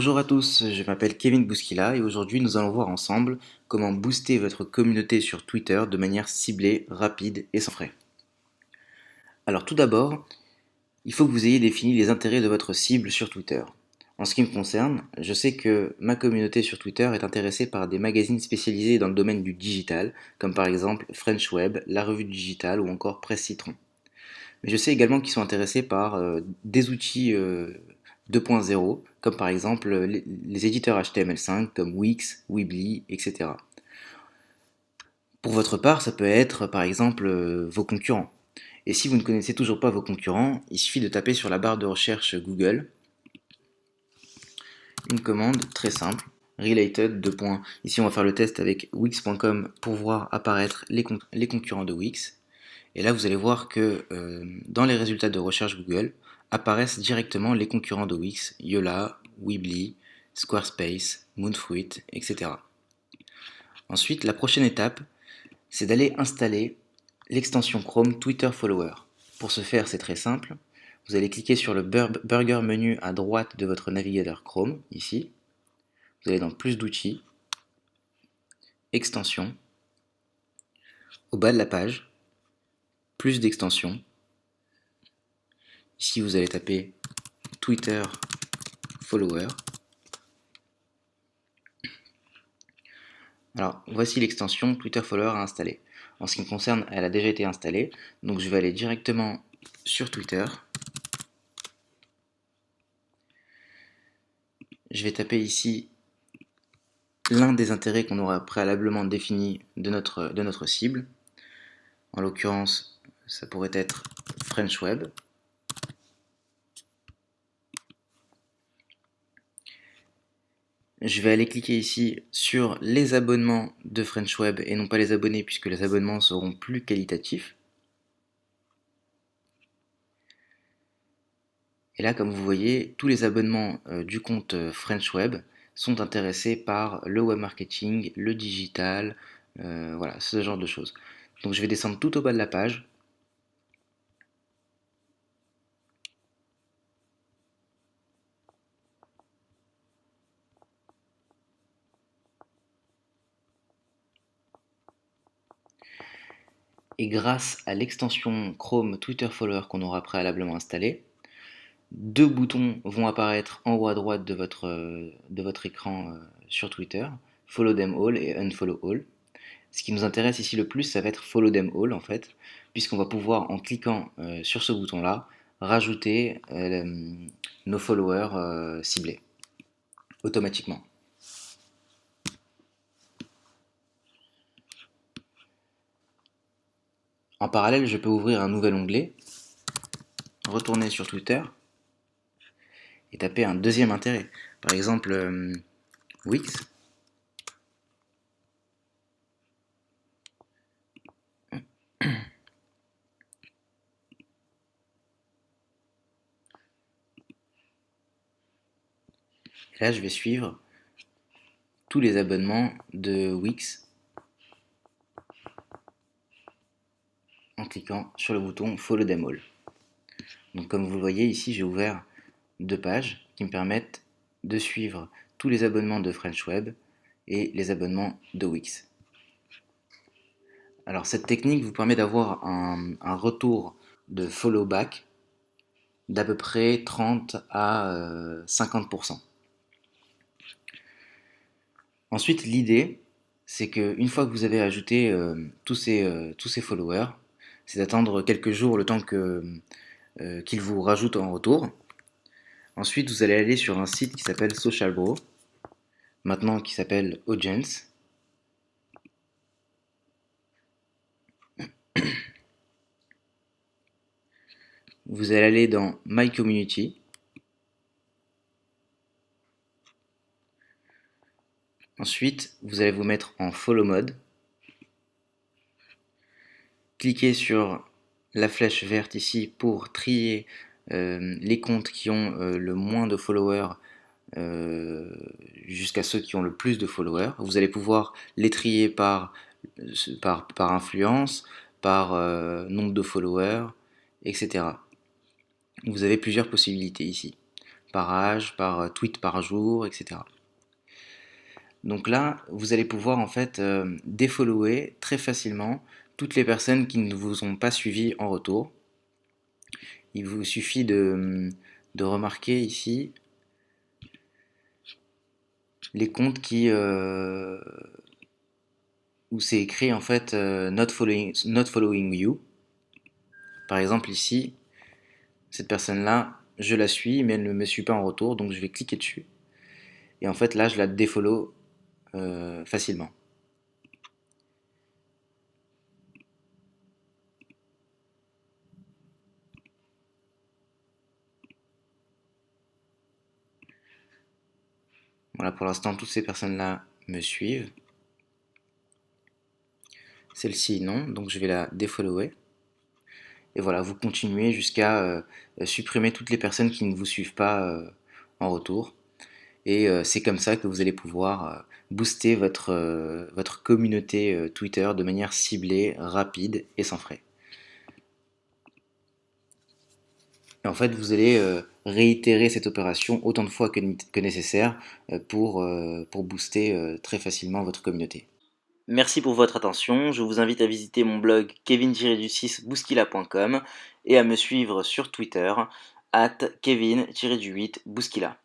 Bonjour à tous, je m'appelle Kevin Bouskila et aujourd'hui nous allons voir ensemble comment booster votre communauté sur Twitter de manière ciblée, rapide et sans frais. Alors tout d'abord, il faut que vous ayez défini les intérêts de votre cible sur Twitter. En ce qui me concerne, je sais que ma communauté sur Twitter est intéressée par des magazines spécialisés dans le domaine du digital, comme par exemple French Web, La Revue Digitale ou encore Presse Citron. Mais je sais également qu'ils sont intéressés par des outils 2.0, comme par exemple les éditeurs HTML5 comme Wix, Weebly, etc. Pour votre part, ça peut être par exemple vos concurrents. Et si vous ne connaissez toujours pas vos concurrents, il suffit de taper sur la barre de recherche Google une commande très simple, related, Ici on va faire le test avec wix.com pour voir apparaître les concurrents de Wix. Et là, vous allez voir que dans les résultats de recherche Google apparaissent directement les concurrents de Wix, Yola, Weebly, Squarespace, Moonfruit, etc. Ensuite, la prochaine étape, c'est d'aller installer l'extension Chrome Twitter Follower. Pour ce faire, c'est très simple. Vous allez cliquer sur le burger menu à droite de votre navigateur Chrome, ici. Vous allez dans Plus d'outils, Extensions. Au bas de la page, Plus d'extensions. Ici, vous allez taper Twitter Follower. Alors, voici l'extension Twitter Follower à installer. En ce qui me concerne, elle a déjà été installée. Donc, je vais aller directement sur Twitter. Je vais taper ici l'un des intérêts qu'on aura préalablement défini de notre cible. En l'occurrence, ça pourrait être French Web. Je vais aller cliquer ici sur les abonnements de French Web et non pas les abonnés puisque les abonnements seront plus qualitatifs. Et là, comme vous voyez, tous les abonnements du compte French Web sont intéressés par le web marketing, le digital, voilà, ce genre de choses. Donc je vais descendre tout au bas de la page. Et grâce à l'extension Chrome Twitter Follower qu'on aura préalablement installée, deux boutons vont apparaître en haut à droite de votre écran sur Twitter, Follow Them All et Unfollow All. Ce qui nous intéresse ici le plus, ça va être Follow Them All en fait, puisqu'on va pouvoir en cliquant sur ce bouton-là, rajouter nos followers ciblés automatiquement. En parallèle, je peux ouvrir un nouvel onglet, retourner sur Twitter et taper un deuxième intérêt. Par exemple, Wix. Et là, je vais suivre tous les abonnements de Wix en cliquant sur le bouton Follow Them All. Donc comme vous le voyez ici, j'ai ouvert deux pages qui me permettent de suivre tous les abonnements de French Web et les abonnements de Wix. Alors cette technique vous permet d'avoir un retour de follow back d'à peu près 30 à 50%. Ensuite, l'idée, c'est qu'une fois que vous avez ajouté tous ces followers, c'est d'attendre quelques jours le temps qu'ils vous rajoutent en retour. Ensuite, vous allez aller sur un site qui s'appelle Socialbro, maintenant qui s'appelle Audience. Vous allez aller dans My Community. Ensuite, vous allez vous mettre en Follow Mode. Cliquez sur la flèche verte ici pour trier les comptes qui ont le moins de followers jusqu'à ceux qui ont le plus de followers. Vous allez pouvoir les trier par influence, par nombre de followers, etc. Vous avez plusieurs possibilités ici. par âge, par tweet par jour, etc. Donc là, vous allez pouvoir en fait défollower très facilement toutes les personnes qui ne vous ont pas suivi en retour. Il vous suffit de remarquer ici les comptes où c'est écrit en fait not following you. Par exemple ici, cette personne-là, je la suis, mais elle ne me suit pas en retour, donc je vais cliquer dessus. Et en fait là, je la défollow facilement. Voilà, pour l'instant, toutes ces personnes-là me suivent. Celle-ci, non, donc je vais la défollower. Et voilà, vous continuez jusqu'à supprimer toutes les personnes qui ne vous suivent pas en retour. Et c'est comme ça que vous allez pouvoir booster votre communauté Twitter de manière ciblée, rapide et sans frais. Et en fait, vous allez réitérer cette opération autant de fois que nécessaire pour booster très facilement votre communauté. Merci pour votre attention. Je vous invite à visiter mon blog kevin-du6bouskila.com et à me suivre sur Twitter @kevin-du8bouskila.